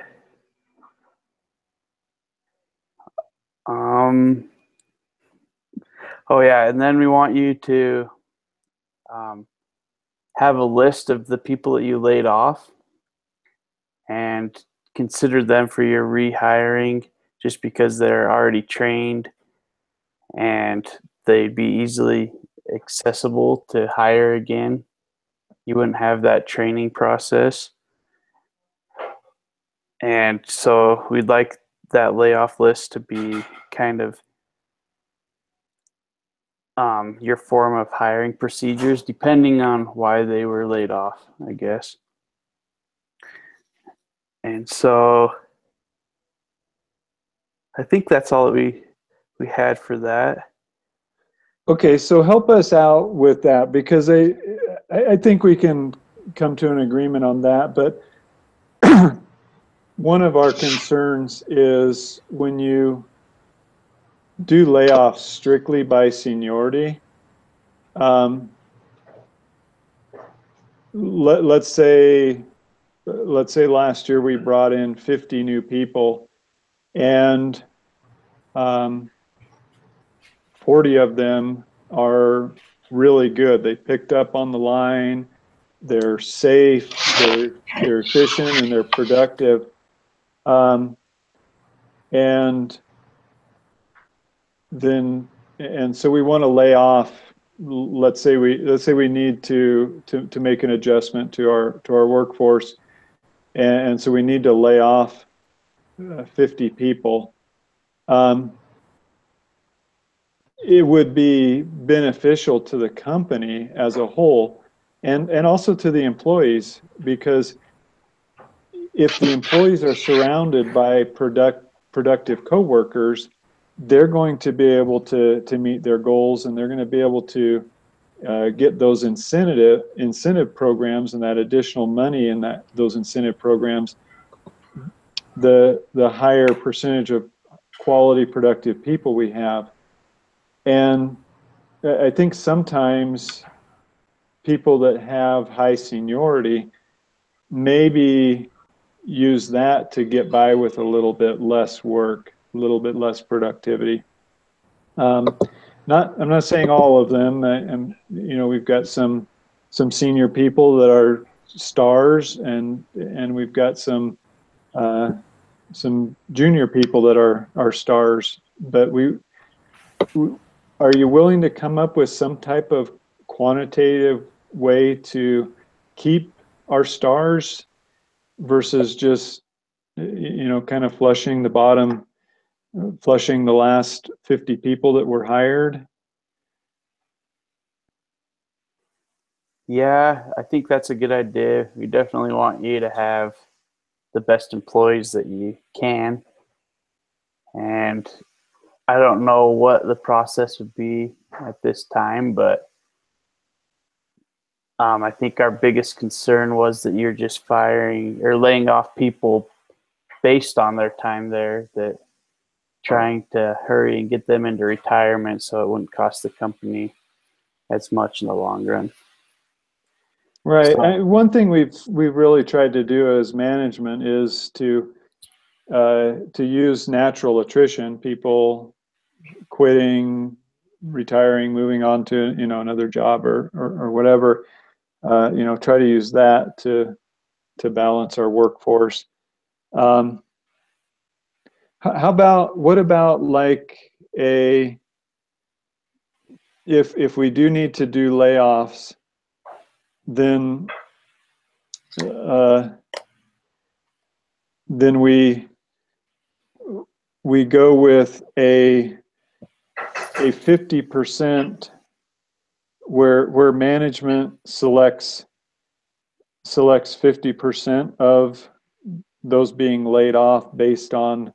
Speaker 5: oh yeah, and then we want you to have a list of the people that you laid off and consider them for your rehiring, just because they're already trained and they'd be easily accessible to hire again. You wouldn't have that training process. And so we'd like that layoff list to be kind of your form of hiring procedures, depending on why they were laid off, I guess. And so I think that's all that we had for that.
Speaker 1: Okay, so help us out with that, because I think we can come to an agreement on that, but one of our concerns is when you do layoffs strictly by seniority. Let's say last year we brought in 50 new people, and 40 of them are really good. They picked up on the line. They're safe. They're efficient, and they're productive. And so we want to lay off. Let's say we need to make an adjustment to our workforce, and so we need to lay off 50 people. It would be beneficial to the company as a whole, and also to the employees, because if the employees are surrounded by productive coworkers, they're going to be able to meet their goals, and they're going to be able to get those incentive programs and that additional money in those incentive programs. The higher percentage of quality productive people we have. And I think sometimes people that have high seniority maybe use that to get by with a little bit less work, a little bit less productivity. I'm not saying all of them. We've got some senior people that are stars, and we've got some junior people that are stars. But are you willing to come up with some type of quantitative way to keep our stars versus just, kind of flushing the last 50 people that were hired?
Speaker 5: Yeah, I think that's a good idea. We definitely want you to have the best employees that you can. And I don't know what the process would be at this time, but I think our biggest concern was that you're just firing or laying off people based on their time there, that trying to hurry and get them into retirement so it wouldn't cost the company as much in the long run.
Speaker 1: Right.
Speaker 5: So,
Speaker 1: One thing we've really tried to do as management is to use natural attrition, people quitting, retiring, moving on to another job or whatever. Try to use that to balance our workforce. What about like if we do need to do layoffs, then we go with a 50% where management selects 50% of those being laid off based on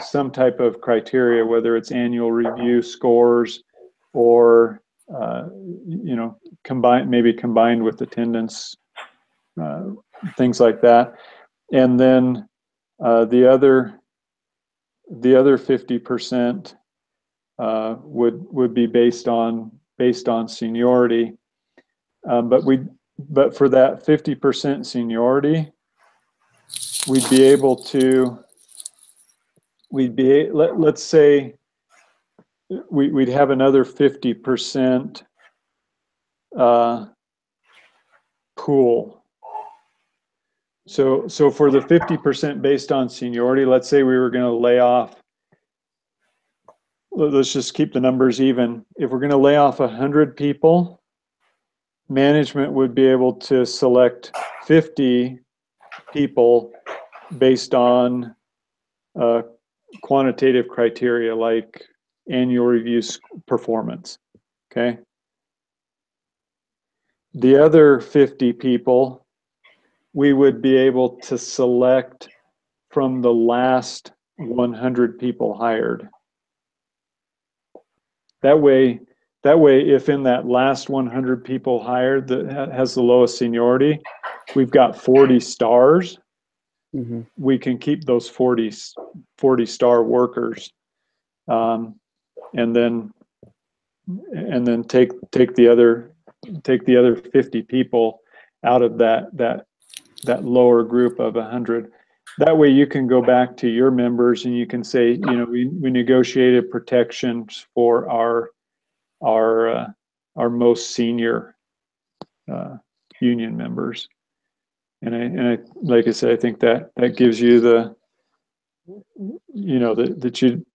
Speaker 1: some type of criteria, whether it's annual review scores or combined with attendance, things like that. And then the other 50% would be based on seniority. But for that 50% seniority, we'd be able to let's say we'd have another 50% pool. So for the 50% based on seniority, let's say we were going to lay off, let's just keep the numbers even. If we're going to lay off 100 people, management would be able to select 50 people based on quantitative criteria like annual review performance. Okay. The other 50 people, we would be able to select from the last 100 people hired. That way, if in that last 100 people hired that has the lowest seniority, we've got 40 stars. Mm-hmm. We can keep those 40 star workers, and then take the other 50 people out of that lower group of 100. That way you can go back to your members and you can say, we negotiated protections for our most senior union members. And I like I said, I think that gives you that you.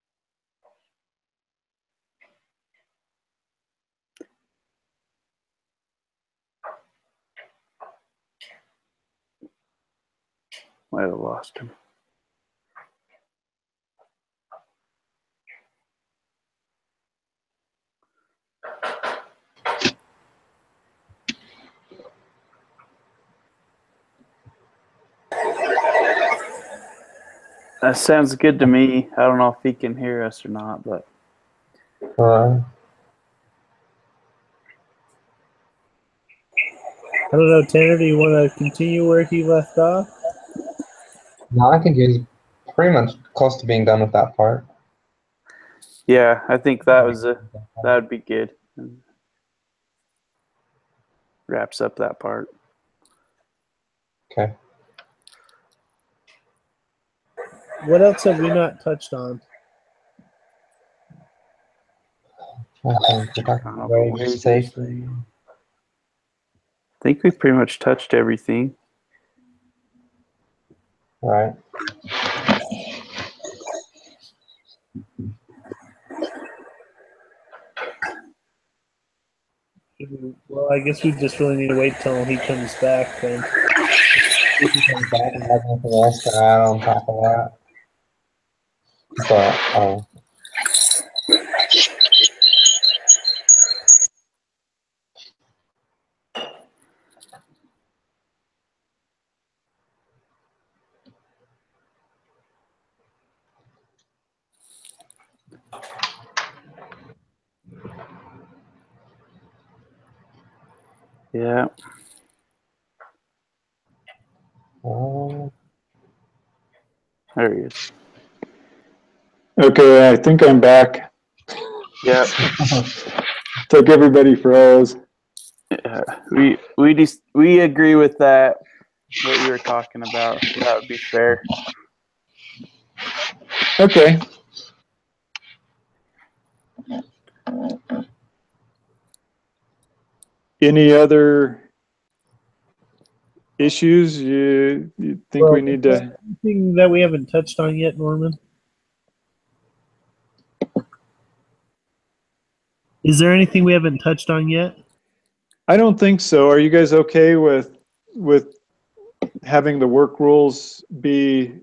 Speaker 5: Might have lost him. That sounds good to me. I don't know if he can hear us or not, but
Speaker 4: I don't know, Tanner, do you want to continue where he left off?
Speaker 2: no, I think he's pretty much close to being done with that part.
Speaker 5: yeah, I think that would be good. Wraps up that part.
Speaker 2: Okay.
Speaker 4: What else have we not touched on?
Speaker 2: I think we're talking about wage safety.
Speaker 5: I think we pretty much touched everything.
Speaker 2: Right.
Speaker 4: Well, I guess we just really need to wait till he comes back then.
Speaker 2: If he comes back and has anything else to add on top of that. But
Speaker 5: Yeah. There he is.
Speaker 1: Okay, I think I'm back.
Speaker 5: Yeah.
Speaker 1: Took everybody froze.
Speaker 5: Yeah. We agree with that. What you were talking about. That would be fair.
Speaker 1: Okay. Any other issues you think we need to?
Speaker 4: Anything that we haven't touched on yet, Norman? Is there anything we haven't touched on yet?
Speaker 1: I don't think so. Are you guys okay with having the work rules be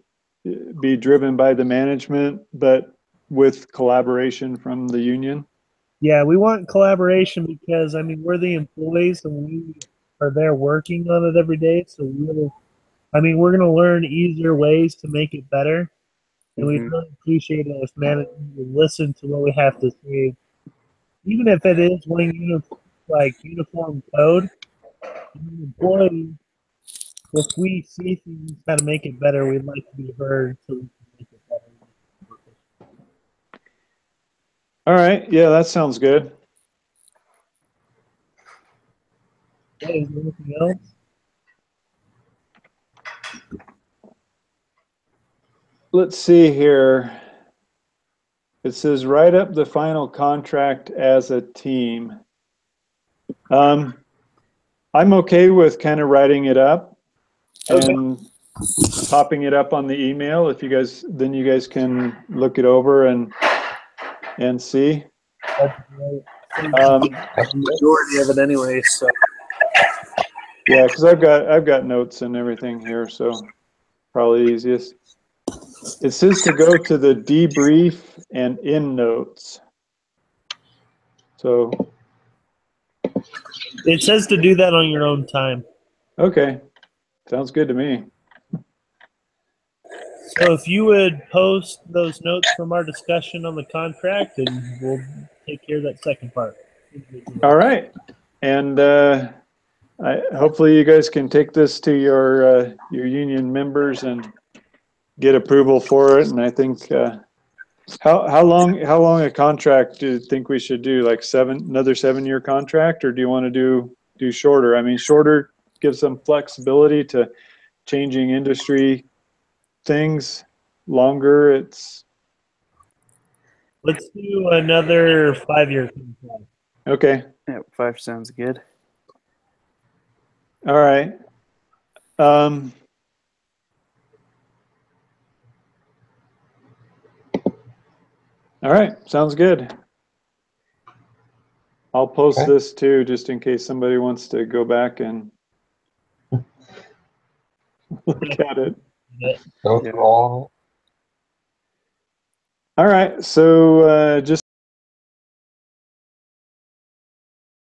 Speaker 1: driven by the management, but with collaboration from the union?
Speaker 4: Yeah, we want collaboration because, I mean, we're the employees and we are there working on it every day. So we're going to learn easier ways to make it better. And we'd really appreciate it if management would listen to what we have to say. Even if it is one uniform code, an employee, if we see things how to make it better, we'd like to be heard so we can make it better.
Speaker 1: All right. Yeah, that sounds good.
Speaker 4: Okay, is there anything else?
Speaker 1: Let's see here. It says write up the final contract as a team. I'm okay with kind of writing it up and popping it up on the email. If you guys, then you guys can look it over and see.
Speaker 4: That's great. The majority of it anyway, so.
Speaker 1: Yeah, because I've got notes and everything here, so probably easiest. It says to go to the debrief and in notes. So
Speaker 4: It says to do that on your own time.
Speaker 1: okay, sounds good to me.
Speaker 4: So if you would post those notes from our discussion on the contract, and we'll take care of that second part.
Speaker 1: All right, and hopefully you guys can take this to your union members and get approval for it. And I think how long a contract do you think we should do? Like another 7-year contract, or do you want to do shorter? I mean, shorter gives some flexibility to changing industry things. Longer, it's
Speaker 4: Let's do another 5-year contract.
Speaker 1: okay.
Speaker 5: Yeah, 5 sounds good.
Speaker 1: All right. All right, sounds good. I'll post this too, just in case somebody wants to go back and look at it.
Speaker 2: Go through all of it.
Speaker 1: All right, so just